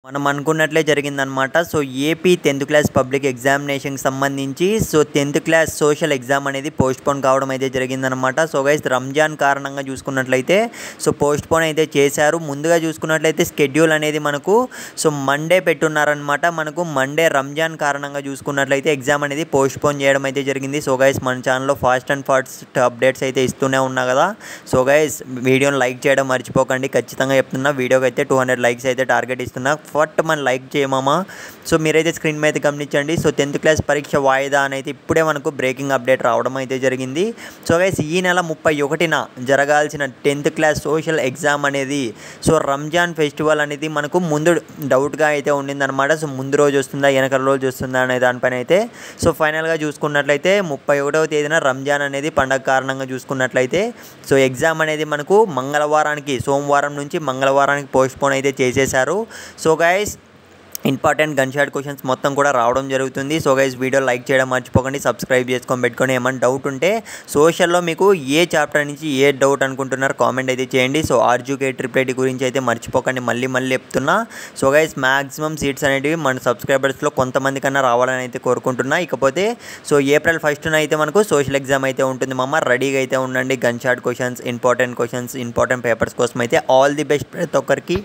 మనం అనుకున్నట్లే జరిగిందనమాట. So, AP 10థ్ క్లాస్ పబ్లిక్ ఎగ్జామినేషన్‌కి సంబంధించి 10థ్ క్లాస్ సోషల్ ఎగ్జామ్ అనేది పోస్ట్‌పోన్ కావడం అయితే జరిగిందనమాట. సో, గైస్ రంజాన్ కారణంగా చూసుకున్నట్లయితే పోస్ట్‌పోన్ అయితే చేశారు. ముందుగా చూసుకున్నట్లయితే షెడ్యూల్ అనేది మనకు మండే పెట్టున్నారనమాట. మనకు మండే రంజాన్ కారణంగా చూసుకున్నట్లయితే ఎగ్జామ్ అనేది పోస్ట్‌పోన్ చేయడం అయితే జరిగింది. సో, గైస్ మన ఛానల్‌లో ఫాస్ట్ అండ్ ఫాస్ట్ అప్డేట్స్ అయితే ఇస్తూనే ఉన్నా కదా! సో, గైస్ వీడియోని లైక్ చేయడం మర్చిపోకండి. ఖచ్చితంగా చెప్తున్నా వీడియోకి అయితే 200 లైక్స్ అయితే టార్గెట్ ఇస్తున్నా. ఫట్ మన లైక్ చేయమామా. సో, మీరైతే స్క్రీన్ మీద గమనించండి. 10థ్ క్లాస్ పరీక్ష వాయిదా అని అయితే ఇప్పుడే మనకు బ్రేకింగ్ అప్డేట్ రావడం అయితే జరిగింది. సో, గైస్ ఈ నెల 31న జరగాల్సిన 10థ్ క్లాస్ సోషల్ ఎగ్జామ్ అనేది రంజాన్ ఫెస్టివల్ అనేది మనకు ముందు డౌట్గా అయితే ఉండిందనమాట. సో, ముందు రోజు వస్తుందా వెనకల రోజు వస్తుందా అనే దానిపైన అయితే ఫైనల్గా చూసుకున్నట్లయితే 31వ తేదీన రంజాన్ అనేది పండగ కారణంగా చూసుకున్నట్లయితే ఎగ్జామ్ అనేది మనకు సోమవారం నుంచి మంగళవారానికి పోస్ట్పోన్ అయితే చేసేశారు. So, guys important gun shot questions మొత్తం కూడా రావడం జరుగుతుంది. సో, గైస్ వీడియో లైక్ చేయడం మర్చిపోకండి. సబ్స్క్రైబ్ చేసుకొని పెట్టుకొని ఏమైనా డౌట్ ఉంటే సోషల్లో మీకు ఏ చాప్టర్ నుంచి ఏ డౌట్ అనుకుంటున్నారు కామెంట్ అయితే చేయండి. సో, ఆర్జుకే ట్రిపుల్ గురించి అయితే మర్చిపోకండి. మళ్ళీ చెప్తున్నా. సో, గైస్ మ్యాక్సిమం సీట్స్ అనేటివి మన సబ్స్క్రైబర్స్లో కొంతమంది కన్నా రావాలని అయితే కోరుకుంటున్నా. ఇకపోతే ఏప్రిల్ 1న అయితే మనకు సోషల్ ఎగ్జామ్ అయితే ఉంటుంది మామ. రెడీగా అయితే ఉండండి. Gun shot questions important papers కోసం అయితే ఆల్ ది బెస్ట్ ప్రతి ఒక్కరికి.